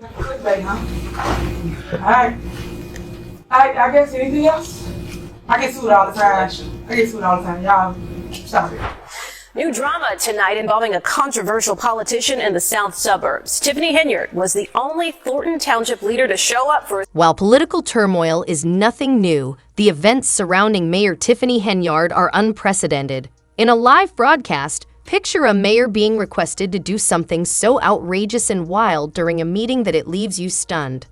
Clickbait, huh? Alright. I guess anything else? I get sued all the time. Y'all, stop it. New drama tonight involving a controversial politician in the south suburbs. Tiffany Henyard was the only Thornton Township leader to show up for. While political turmoil is nothing new, the events surrounding Mayor Tiffany Henyard are unprecedented. In a live broadcast, picture a mayor being requested to do something so outrageous and wild during a meeting that it leaves you stunned.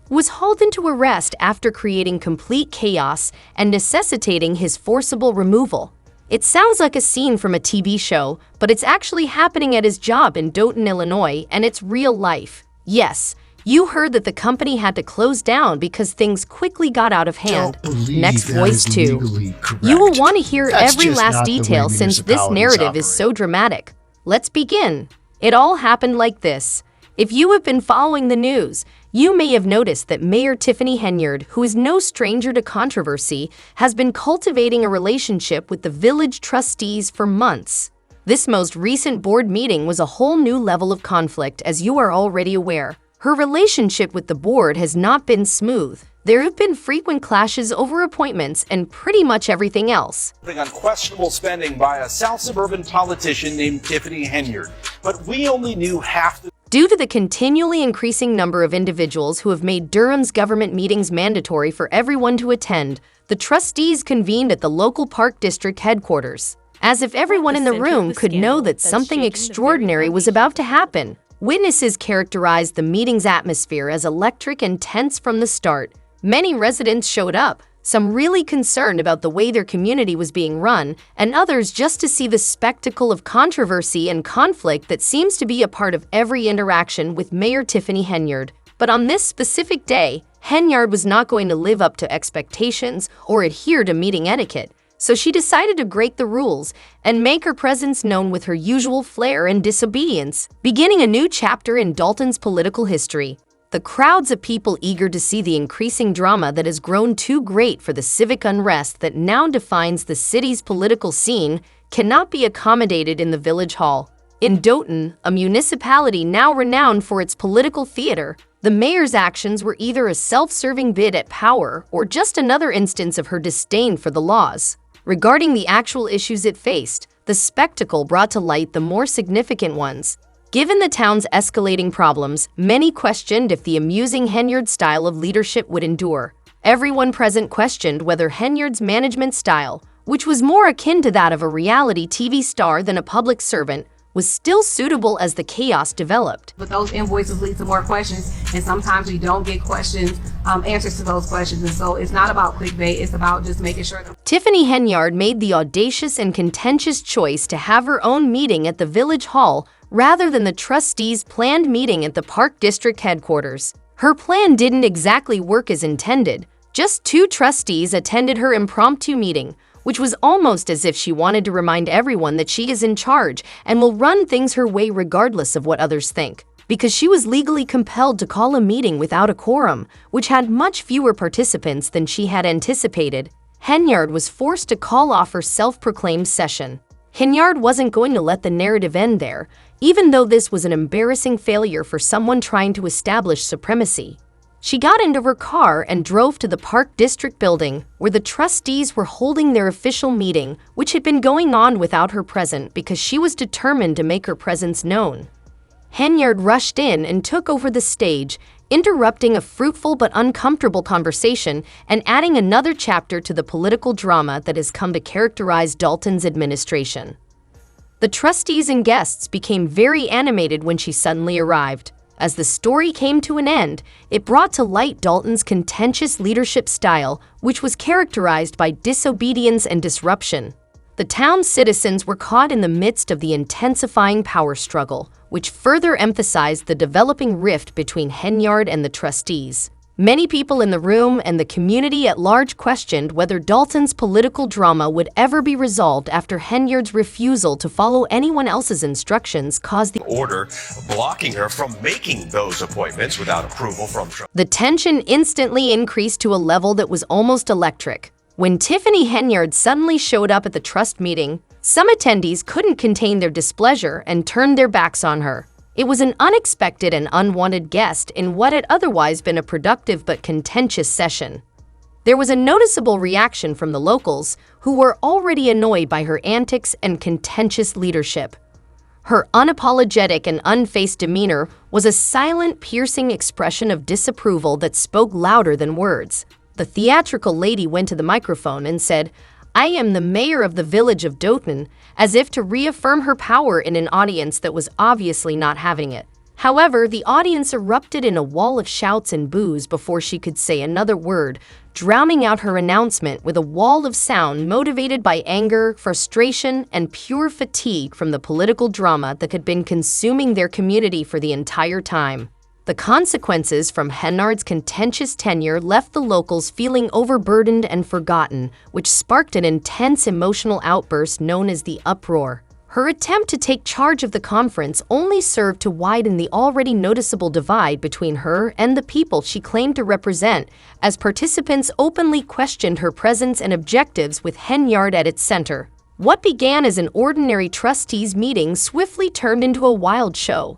Was hauled into arrest after creating complete chaos and necessitating his forcible removal. It sounds like a scene from a TV show, but it's actually happening at his job in Dothan, Illinois, and it's real life. Yes, you heard that the company had to close down because things quickly got out of hand. Next voice 2. You will want to hear every last detail since this narrative is so dramatic. Let's begin. It all happened like this. If you have been following the news, you may have noticed that Mayor Tiffany Henyard, who is no stranger to controversy, has been cultivating a relationship with the village trustees for months. This most recent board meeting was a whole new level of conflict, as you are already aware. Her relationship with the board has not been smooth. There have been frequent clashes over appointments and pretty much everything else. On questionable spending by a South suburban politician named Tiffany Henyard, but we only knew half the. Due to the continually increasing number of individuals who have made Durham's government meetings mandatory for everyone to attend, the trustees convened at the local Park District headquarters. As if everyone in the room could know that something extraordinary was about to happen. Witnesses characterized the meeting's atmosphere as electric and tense from the start. Many residents showed up, some really concerned about the way their community was being run, and others just to see the spectacle of controversy and conflict that seems to be a part of every interaction with Mayor Tiffany Henyard. But on this specific day, Henyard was not going to live up to expectations or adhere to meeting etiquette, so she decided to break the rules and make her presence known with her usual flair and disobedience, beginning a new chapter in Dalton's political history. The crowds of people eager to see the increasing drama that has grown too great for the civic unrest that now defines the city's political scene cannot be accommodated in the village hall. In Dothan, a municipality now renowned for its political theater, the mayor's actions were either a self-serving bid at power or just another instance of her disdain for the laws. Regarding the actual issues it faced, the spectacle brought to light the more significant ones. Given the town's escalating problems, many questioned if the amusing Henyard style of leadership would endure. Everyone present questioned whether Henyard's management style, which was more akin to that of a reality TV star than a public servant, was still suitable as the chaos developed. But those invoices lead to more questions, and sometimes we don't get answers to those questions. And so it's not about clickbait, it's about just making sure that. Tiffany Henyard made the audacious and contentious choice to have her own meeting at the village hall rather than the trustees' planned meeting at the Park District headquarters. Her plan didn't exactly work as intended. Just 2 trustees attended her impromptu meeting, which was almost as if she wanted to remind everyone that she is in charge and will run things her way regardless of what others think. Because she was legally compelled to call a meeting without a quorum, which had much fewer participants than she had anticipated, Henyard was forced to call off her self-proclaimed session. Henyard wasn't going to let the narrative end there, even though this was an embarrassing failure for someone trying to establish supremacy. She got into her car and drove to the Park District building, where the trustees were holding their official meeting, which had been going on without her present because she was determined to make her presence known. Henyard rushed in and took over the stage, interrupting a fruitful but uncomfortable conversation and adding another chapter to the political drama that has come to characterize Dalton's administration. The trustees and guests became very animated when she suddenly arrived. As the story came to an end, it brought to light Dalton's contentious leadership style, which was characterized by disobedience and disruption. The town's citizens were caught in the midst of the intensifying power struggle, which further emphasized the developing rift between Henyard and the trustees. Many people in the room and the community at large questioned whether Dalton's political drama would ever be resolved after Henyard's refusal to follow anyone else's instructions caused the order blocking her from making those appointments without approval from Trump. The tension instantly increased to a level that was almost electric. When Tiffany Henyard suddenly showed up at the trust meeting, some attendees couldn't contain their displeasure and turned their backs on her. It was an unexpected and unwanted guest in what had otherwise been a productive but contentious session. There was a noticeable reaction from the locals, who were already annoyed by her antics and contentious leadership. Her unapologetic and unfazed demeanor was a silent, piercing expression of disapproval that spoke louder than words. The theatrical lady went to the microphone and said, "I am the mayor of the village of Dothan," as if to reaffirm her power in an audience that was obviously not having it. However, the audience erupted in a wall of shouts and boos before she could say another word, drowning out her announcement with a wall of sound motivated by anger, frustration, and pure fatigue from the political drama that had been consuming their community for the entire time. The consequences from Henyard's contentious tenure left the locals feeling overburdened and forgotten, which sparked an intense emotional outburst known as the uproar. Her attempt to take charge of the conference only served to widen the already noticeable divide between her and the people she claimed to represent, as participants openly questioned her presence and objectives with Henyard at its center. What began as an ordinary trustees meeting swiftly turned into a wild show.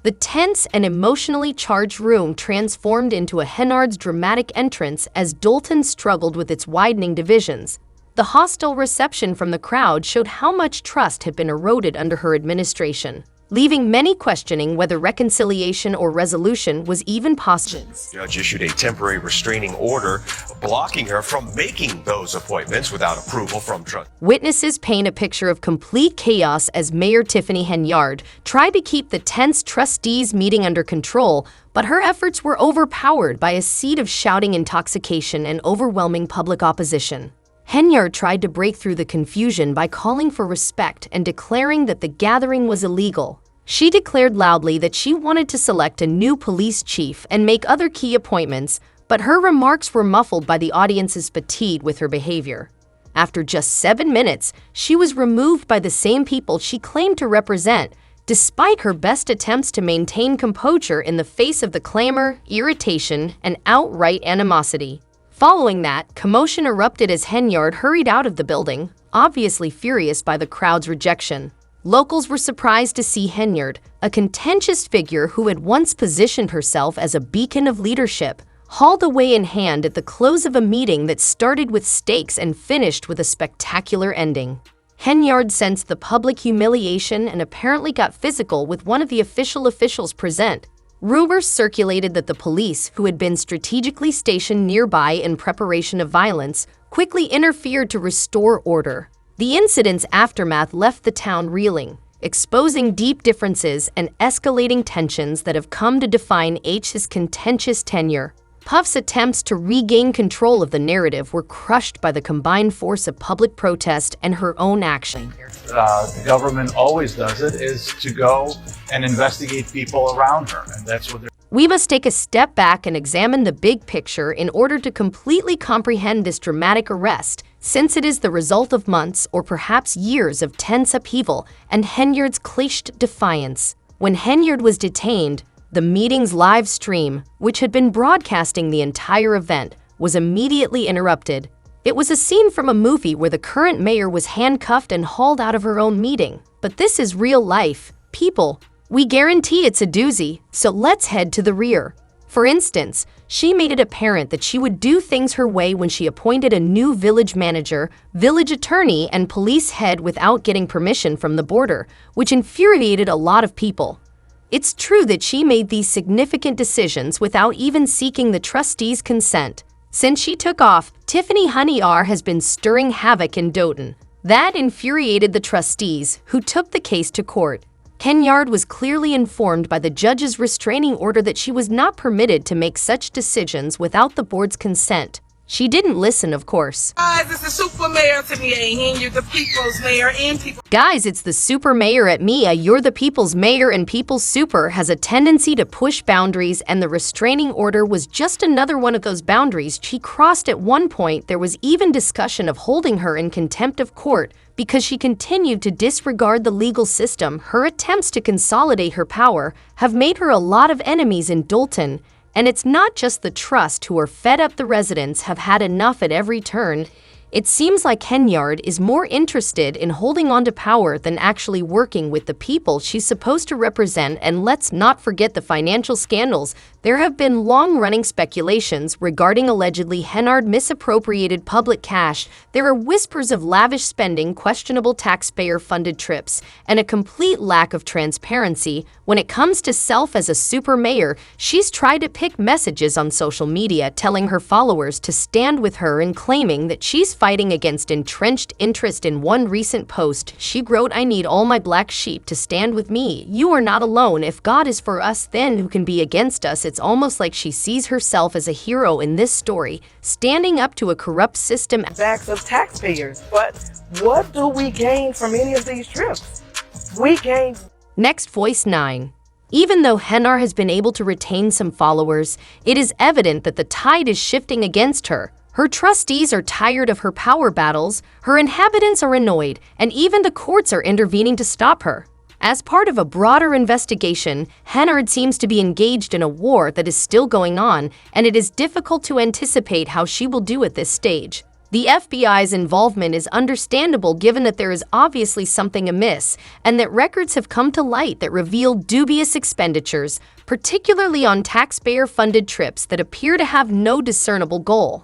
The tense and emotionally charged room transformed into a Henyard's dramatic entrance as Dothan struggled with its widening divisions. The hostile reception from the crowd showed how much trust had been eroded under her administration, leaving many questioning whether reconciliation or resolution was even possible. The judge issued a temporary restraining order blocking her from making those appointments without approval from trustees. Witnesses paint a picture of complete chaos as Mayor Tiffany Henyard tried to keep the tense trustees meeting under control, but her efforts were overpowered by a sea of shouting intoxication and overwhelming public opposition. Henyard tried to break through the confusion by calling for respect and declaring that the gathering was illegal. She declared loudly that she wanted to select a new police chief and make other key appointments, but her remarks were muffled by the audience's fatigue with her behavior. After just 7 minutes, she was removed by the same people she claimed to represent, despite her best attempts to maintain composure in the face of the clamor, irritation, and outright animosity. Following that, commotion erupted as Henyard hurried out of the building, obviously furious by the crowd's rejection. Locals were surprised to see Henyard, a contentious figure who had once positioned herself as a beacon of leadership, hauled away in hand at the close of a meeting that started with stakes and finished with a spectacular ending. Henyard sensed the public humiliation and apparently got physical with one of the officials present. Rumors circulated that the police, who had been strategically stationed nearby in preparation of violence, quickly interfered to restore order. The incident's aftermath left the town reeling, exposing deep differences and escalating tensions that have come to define H's contentious tenure. Puff's attempts to regain control of the narrative were crushed by the combined force of public protest and her own action. The government always does it, is to go and investigate people around her, and that's what they're. We must take a step back and examine the big picture in order to completely comprehend this dramatic arrest, since it is the result of months or perhaps years of tense upheaval and Henyard's cliched defiance. When Henyard was detained, the meeting's live stream, which had been broadcasting the entire event, was immediately interrupted. It was a scene from a movie where the current mayor was handcuffed and hauled out of her own meeting. But this is real life. People, we guarantee it's a doozy, so let's head to the rear. For instance, she made it apparent that she would do things her way when she appointed a new village manager, village attorney, and police head without getting permission from the border, which infuriated a lot of people. It's true that she made these significant decisions without even seeking the trustees' consent. Since she took off, Tiffany Henyard has been stirring havoc in Dothan. That infuriated the trustees, who took the case to court. Henyard was clearly informed by the judge's restraining order that she was not permitted to make such decisions without the board's consent. She didn't listen, of course. Guys, it's the super mayor Tiffany Henyard, the people's mayor and people. Guys, it's the super mayor at Mia. You're the people's mayor, and people's super has a tendency to push boundaries, and the restraining order was just another one of those boundaries she crossed at one point. There was even discussion of holding her in contempt of court because she continued to disregard the legal system. Her attempts to consolidate her power have made her a lot of enemies in Dothan. And it's not just the trust who are fed up. The residents have had enough at every turn. It seems like Henyard is more interested in holding on to power than actually working with the people she's supposed to represent. And let's not forget the financial scandals. There have been long-running speculations regarding allegedly Henyard misappropriated public cash. There are whispers of lavish spending, questionable taxpayer-funded trips, and a complete lack of transparency. When it comes to self as a super mayor, she's tried to pick messages on social media telling her followers to stand with her and claiming that she's fighting against entrenched interest. In one recent post, she wrote, "I need all my black sheep to stand with me. You are not alone. If God is for us, then who can be against us?" It's almost like she sees herself as a hero in this story, standing up to a corrupt system. Backs of taxpayers. But what do we gain from any of these trips? We gain. Next, Voice 9. Even though Henyard has been able to retain some followers, it is evident that the tide is shifting against her. Her trustees are tired of her power battles, her inhabitants are annoyed, and even the courts are intervening to stop her. As part of a broader investigation, Henyard seems to be engaged in a war that is still going on, and it is difficult to anticipate how she will do at this stage. The FBI's involvement is understandable given that there is obviously something amiss, and that records have come to light that reveal dubious expenditures, particularly on taxpayer-funded trips that appear to have no discernible goal.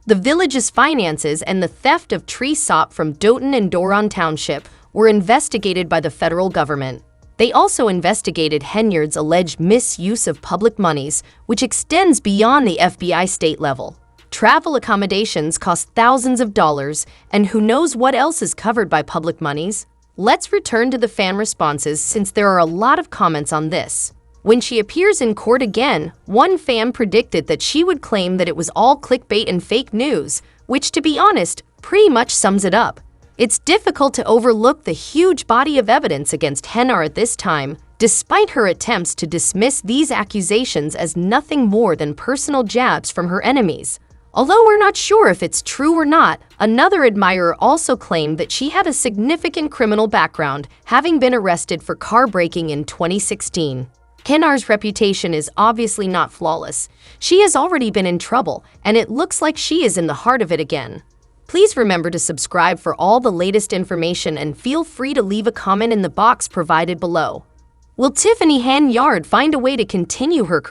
The village's finances and the theft of tree sap from Doton and Doron Township were investigated by the federal government. They also investigated Henyard's alleged misuse of public monies, which extends beyond the FBI state level. Travel accommodations cost thousands of dollars, and who knows what else is covered by public monies? Let's return to the fan responses since there are a lot of comments on this. When she appears in court again, one fan predicted that she would claim that it was all clickbait and fake news, which, to be honest, pretty much sums it up. It's difficult to overlook the huge body of evidence against Henyard at this time, despite her attempts to dismiss these accusations as nothing more than personal jabs from her enemies. Although we're not sure if it's true or not, another admirer also claimed that she had a significant criminal background, having been arrested for car braking in 2016. Henyard's reputation is obviously not flawless. She has already been in trouble, and it looks like she is in the heart of it again. Please remember to subscribe for all the latest information and feel free to leave a comment in the box provided below. Will Tiffany Henyard find a way to continue her career?